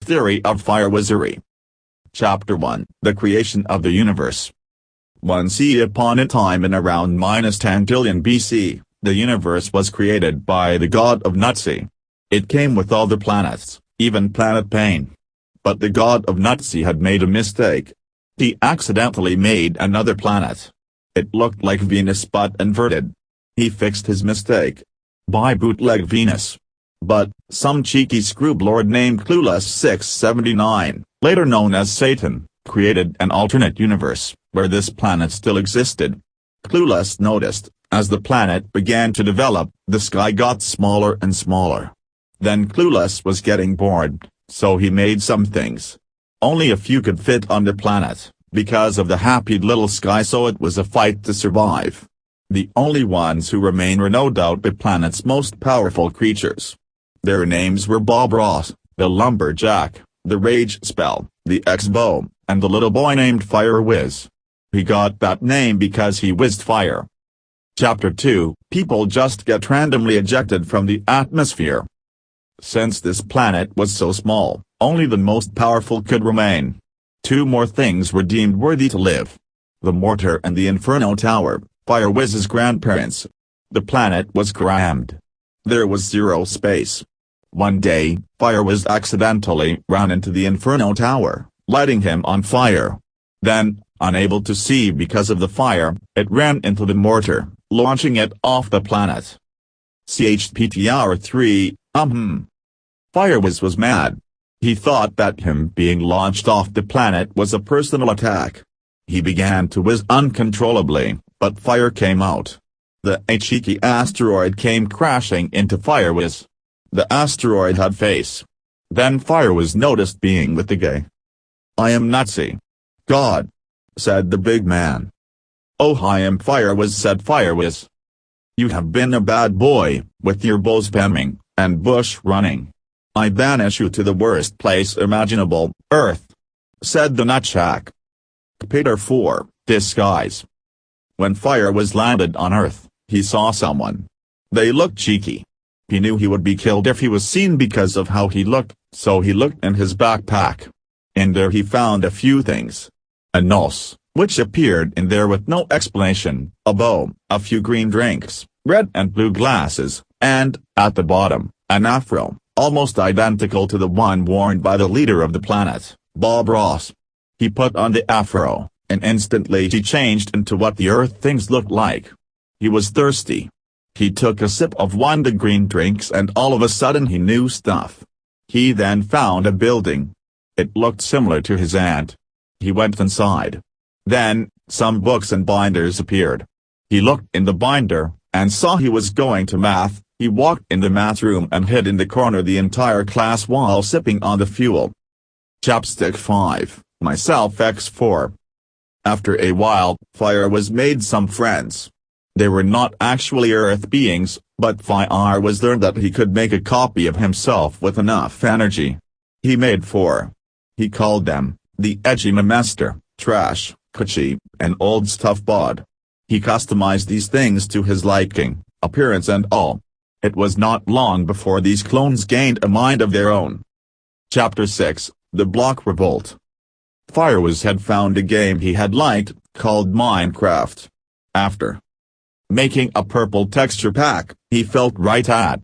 Theory of Firewizzery. Chapter 1, The Creation of the Universe. Once upon a time in around -10 billion BC, the universe was created by the god of Nutsi. It came with all the planets, even planet Pain. But the god of Nutsi had made a mistake. He accidentally made another planet. It looked like Venus but inverted. He fixed his mistake by bootleg Venus. But, some cheeky screwblord named Clueless 679, later known as Satan, created an alternate universe, where this planet still existed. Clueless noticed, as the planet began to develop, the sky got smaller and smaller. Then Clueless was getting bored, so he made some things. Only a few could fit on the planet, because of the happy little sky, so it was a fight to survive. The only ones who remained were no doubt the planet's most powerful creatures. Their names were Bob Ross, the lumberjack, the rage spell, the X-Bow, and the little boy named Firewizz. He got that name because he whizzed fire. Chapter 2, People just get randomly ejected from the atmosphere. Since this planet was so small, only the most powerful could remain. Two more things were deemed worthy to live. The Mortar and the Inferno Tower, Firewizz's grandparents. The planet was crammed. There was zero space. One day, Firewizz accidentally ran into the Inferno Tower, lighting him on fire. Then, unable to see because of the fire, it ran into the mortar, launching it off the planet. CHPTR 3, Firewizz was mad. He thought that him being launched off the planet was a personal attack. He began to whiz uncontrollably, but fire came out. A cheeky asteroid came crashing into Firewizz. The asteroid had face. Then Firewizz noticed being with the guy. "I am Nutsi. God," said the big man. "Oh, I am Firewizz," said Firewizz. "You have been a bad boy, with your bow spamming, and bush running. I banish you to the worst place imaginable, Earth," said the nutsack. Chapter 4, Disguise. When Firewizz landed on Earth, he saw someone. They looked cheeky. He knew he would be killed if he was seen because of how he looked, so he looked in his backpack. In there he found a few things. A nose, which appeared in there with no explanation, a bow, a few green drinks, red and blue glasses, and, at the bottom, an afro, almost identical to the one worn by the leader of the planet, Bob Ross. He put on the afro, and instantly he changed into what the Earth things looked like. He was thirsty. He took a sip of one of the green drinks and all of a sudden he knew stuff. He then found a building. It looked similar to his aunt. He went inside. Then, some books and binders appeared. He looked in the binder, and saw he was going to math. He walked in the math room and hid in the corner the entire class while sipping on the fuel. Chapstick 5, Myself X4. After a while, Firewizz made some friends. They were not actually Earth beings, but Firewizz learned that he could make a copy of himself with enough energy. He made 4. He called them, the Edgy Memester, Trash, Kuchi, and Old Stuff Bod. He customized these things to his liking, appearance and all. It was not long before these clones gained a mind of their own. Chapter 6, The Block Revolt. Firewizz had found a game he had liked, called Minecraft. After making a purple texture pack, he felt right at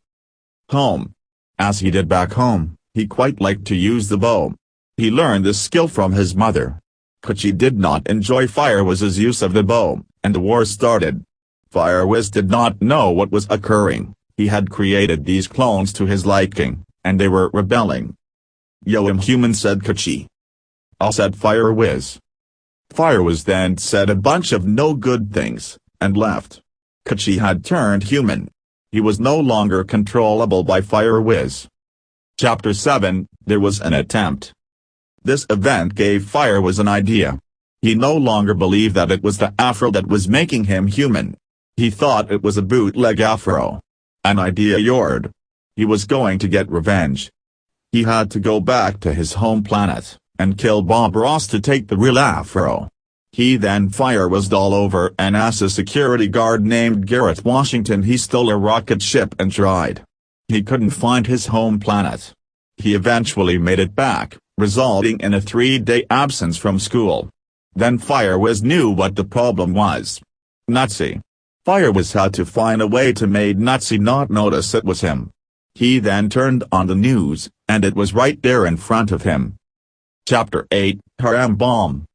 home. As he did back home, he quite liked to use the bow. He learned this skill from his mother. Kuchi did not enjoy Firewizz's use of the bow, and the war started. Firewizz did not know what was occurring. He had created these clones to his liking, and they were rebelling. "Yo, I'm human," said Kuchi. "I'll," said Firewizz. Firewizz then said a bunch of no good things, and left. Kuchi had turned human. He was no longer controllable by Firewizz. Chapter 7, There was an attempt. This event gave Firewizz an idea. He no longer believed that it was the afro that was making him human. He thought it was a bootleg afro. An idea yored. He was going to get revenge. He had to go back to his home planet, and kill Bob Ross to take the real afro. He then Firewizzed all over and asked a security guard named Garrett Washington he stole a rocket ship and tried. He couldn't find his home planet. He eventually made it back, resulting in a 3-day absence from school. Then Firewiz knew what the problem was. Nutsy. Firewiz had to find a way to make Nutsy not notice it was him. He then turned on the news, and it was right there in front of him. Chapter 8, Harem Bomb.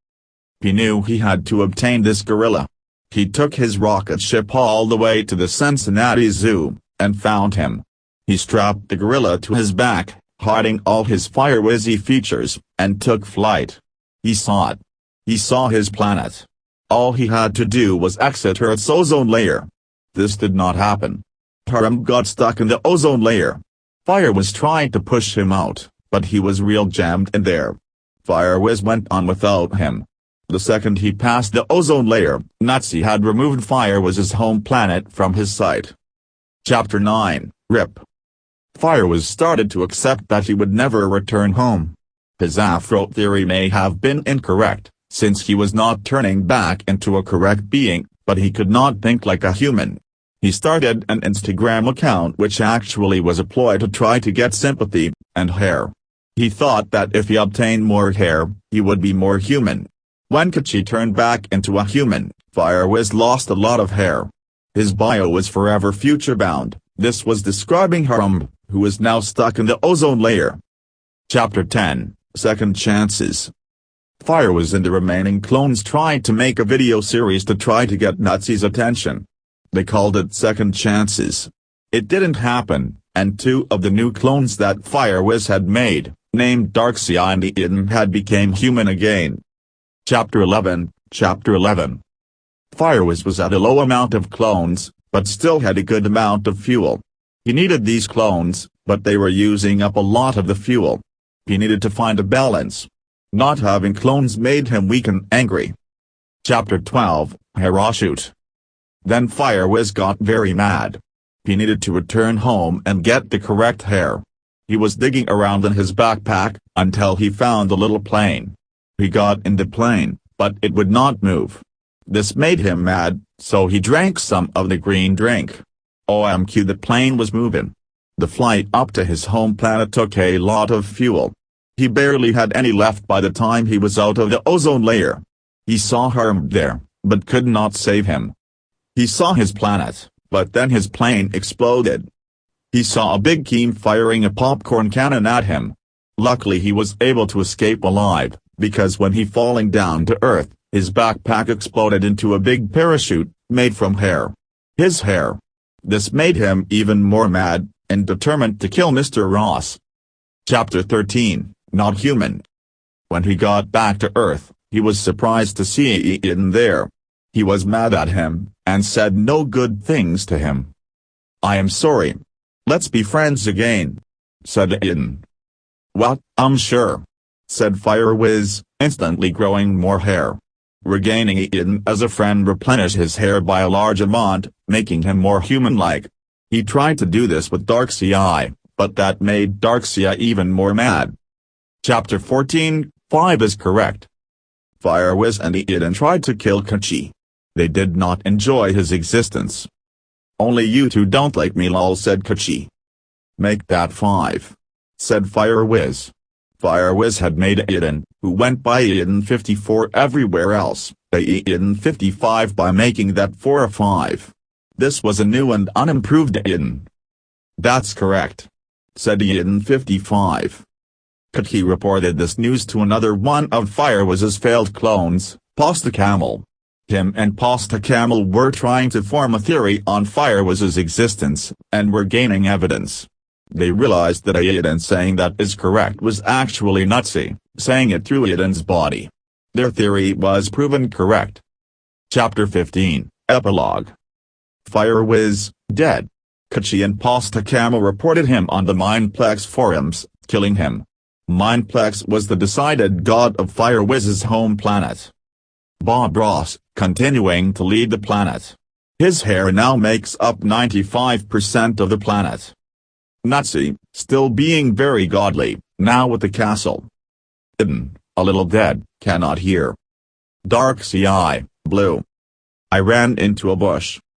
He knew he had to obtain this gorilla. He took his rocket ship all the way to the Cincinnati Zoo, and found him. He strapped the gorilla to his back, hiding all his Firewizzy features, and took flight. He saw it. He saw his planet. All he had to do was exit Earth's ozone layer. This did not happen. Harem got stuck in the ozone layer. Firewiz tried to push him out, but he was real jammed in there. Firewiz went on without him. The second he passed the ozone layer, Nutsy had removed Firewiz's home planet from his sight. Chapter 9, RIP. Firewiz started to accept that he would never return home. His Afro theory may have been incorrect, since he was not turning back into a correct being, but he could not think like a human. He started an Instagram account which actually was a ploy to try to get sympathy and hair. He thought that if he obtained more hair, he would be more human. When Kachi turned back into a human, Firewiz lost a lot of hair. His bio was forever future-bound. This was describing Harem, who is now stuck in the ozone layer. Chapter 10, Second Chances. Firewiz and the remaining clones tried to make a video series to try to get Nutsy's attention. They called it Second Chances. It didn't happen, and 2 of the new clones that Firewiz had made, named Darkseid and Eden, had became human again. Chapter 11, Chapter 11. Firewiz was at a low amount of clones, but still had a good amount of fuel. He needed these clones, but they were using up a lot of the fuel. He needed to find a balance. Not having clones made him weak and angry. Chapter 12, Parachute. Then Firewiz got very mad. He needed to return home and get the correct hair. He was digging around in his backpack, until he found a little plane. He got in the plane, but it would not move. This made him mad, so he drank some of the green drink. OMQ, the plane was moving. The flight up to his home planet took a lot of fuel. He barely had any left by the time he was out of the ozone layer. He saw Harem there, but could not save him. He saw his planet, but then his plane exploded. He saw a big team firing a popcorn cannon at him. Luckily he was able to escape alive, because when he falling down to Earth, his backpack exploded into a big parachute, made from hair. His hair. This made him even more mad, and determined to kill Mr. Ross. Chapter 13, Not Human. When he got back to Earth, he was surprised to see Eden there. He was mad at him, and said no good things to him. "I am sorry. Let's be friends again," said Eden. "What, sure," said Firewiz, instantly growing more hair. Regaining Eden as a friend replenished his hair by a large amount, making him more human-like. He tried to do this with Darkseid, but that made Darkseid even more mad. Chapter 14, 5 is correct. Firewiz and Eden tried to kill Kachi. They did not enjoy his existence. "Only you two don't like me, lol," said Kachi. "Make that 5. Said Firewiz. Firewiz had made Eden, who went by Eden 54 everywhere else, a Eden 55 by making that 4 a 5. This was a new and unimproved Eden. "That's correct," said Eden 55. Kachi reported this news to another one of Firewiz's failed clones, Pasta Camel. Him and Pasta Camel were trying to form a theory on Firewiz's existence, and were gaining evidence. They realized that Eden saying that is correct was actually Nutsy, saying it through Eden's body. Their theory was proven correct. Chapter 15, Epilogue. Firewiz, dead. Kachi and Pasta Camel reported him on the Mindplex forums, killing him. Mindplex was the decided god of Firewiz's home planet. Bob Ross, continuing to lead the planet. His hair now makes up 95% of the planet. Nutsy, still being very godly, now with the castle. Eden, a little dead, cannot hear. Darkseid, blue. I ran into a bush.